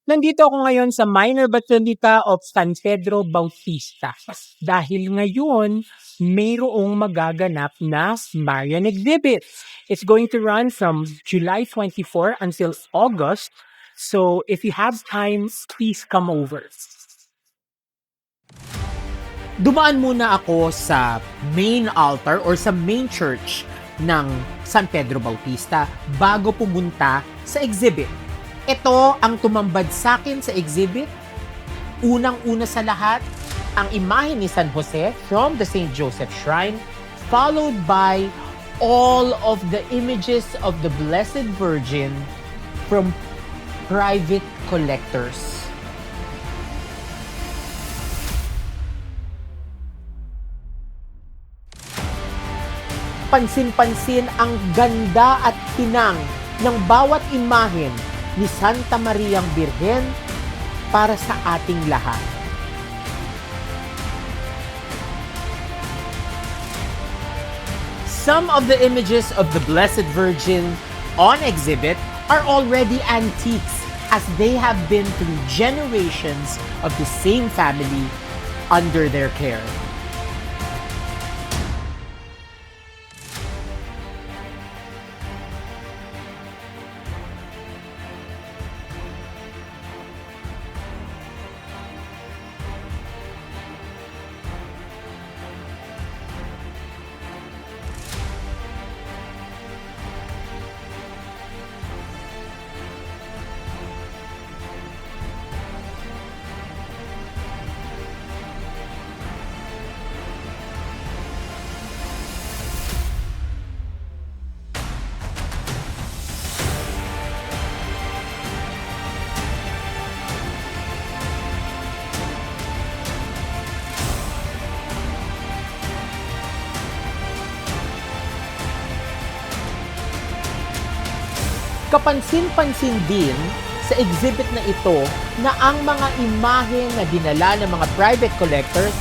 Nandito ako ngayon sa Minor Basilica of San Pedro Bautista dahil ngayon mayroong magaganap na Marian exhibit. It's going to run from July 24 until August. So if you have time, please come over. Dumaan muna ako sa main altar or sa main church ng San Pedro Bautista bago pumunta sa exhibit. Ito ang tumambad sa akin sa exhibit. Unang-una sa lahat, ang imahe ni San Jose from the St. Joseph Shrine, followed by all of the images of the Blessed Virgin from private collectors. Pansin-pansin ang ganda at tinang ng bawat imahen ni Santa Mariang Birhen para sa ating lahat. Some of the images of the Blessed Virgin on exhibit are already antiques as they have been through generations of the same family under their care. Kapansin-pansin din sa exhibit na ito na ang mga imahe na dinala ng mga private collectors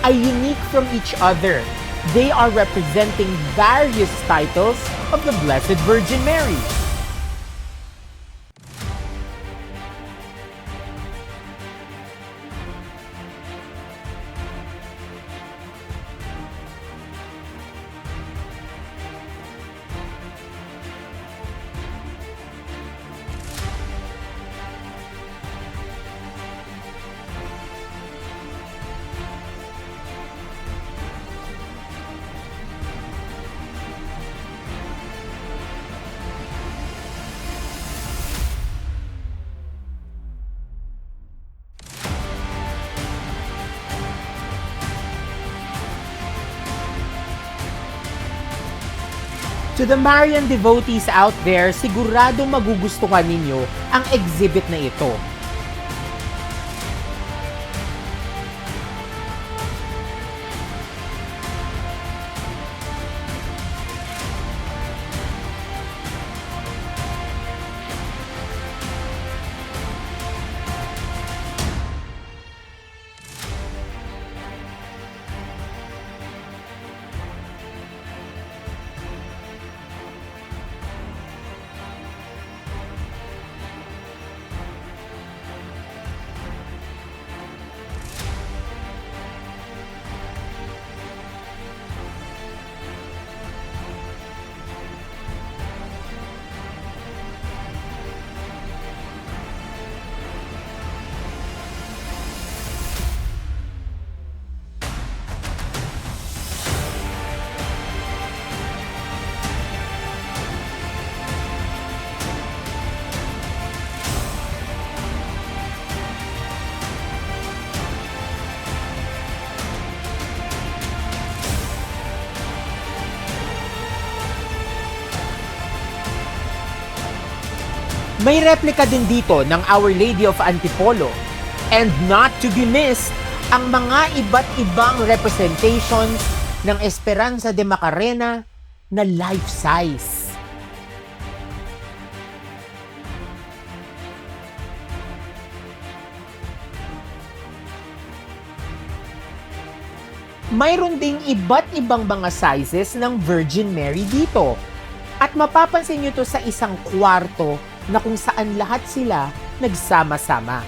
ay unique from each other. They are representing various titles of the Blessed Virgin Mary. To the Marian devotees out there, sigurado magugustuhan ninyo ang exhibit na ito. May replika din dito ng Our Lady of Antipolo. And not to be missed, ang mga iba't ibang representations ng Esperanza de Macarena na life-size. Mayroon ding iba't ibang mga sizes ng Virgin Mary dito. At mapapansin nyo to sa isang kwarto na kung saan lahat sila nagsama-sama.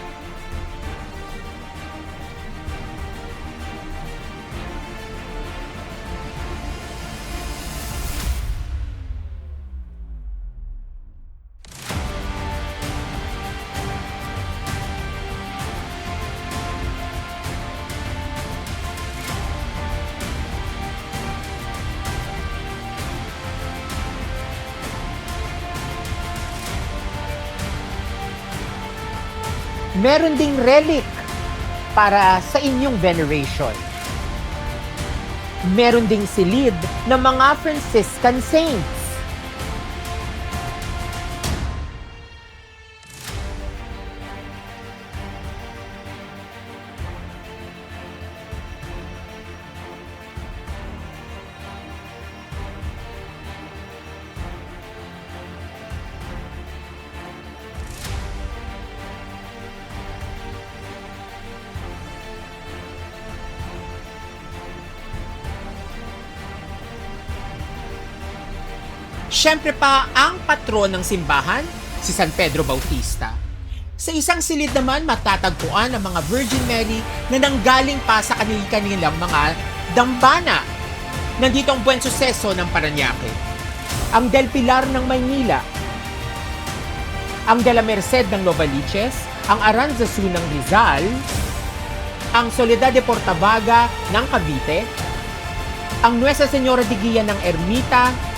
Meron ding relic para sa inyong veneration. Meron ding silid ng mga Franciscan saints. Siyempre pa ang patron ng simbahan, si San Pedro Bautista. Sa isang silid naman matatagpuan ang mga Virgin Mary na nanggaling pa sa kanilang mga dambana. Nandito ang Buen Suceso ng Parañaque, ang Del Pilar ng Maynila, ang De la Merced ng Novaliches, ang Aranzazu ng Rizal, ang Soledad de Portavaga ng Cavite, ang Nuestra Señora de Guia ng Ermita,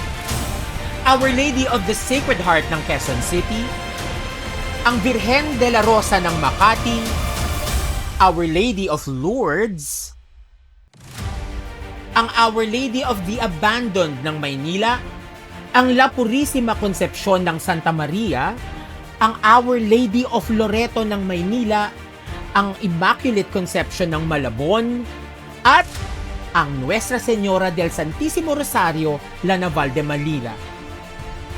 Our Lady of the Sacred Heart ng Quezon City, ang Virgen de la Rosa ng Makati, Our Lady of Lourdes, ang Our Lady of the Abandoned ng Maynila, ang La Purísima Concepcion ng Santa Maria, ang Our Lady of Loreto ng Maynila, ang Immaculate Conception ng Malabon, at ang Nuestra Señora del Santísimo Rosario, La Naval de Manila.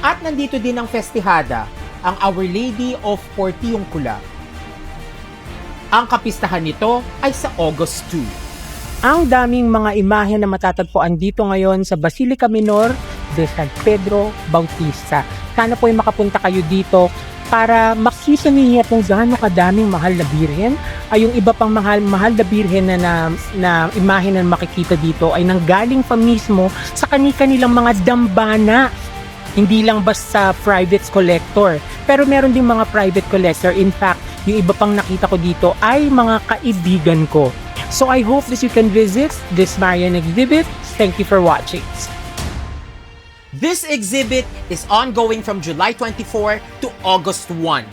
At nandito din ang festihada, ang Our Lady of Portiuncula. Ang kapistahan nito ay sa August 2. Ang daming mga imahe na matatagpuan dito ngayon sa Basilica Minor de San Pedro Bautista. Sana po ay makapunta kayo dito para makita niyo kung gaano kadaming mahal na birhen. Ay yung iba pang mahal na birhen na imahe na makikita dito ay nanggaling pa mismo sa kanilang mga dambana. Hindi lang basta private collector, pero meron ding mga private collector. In fact, yung iba pang nakita ko dito ay mga kaibigan ko. So I hope that you can visit this Marian exhibit. Thank you for watching. This exhibit is ongoing from July 24 to August 1.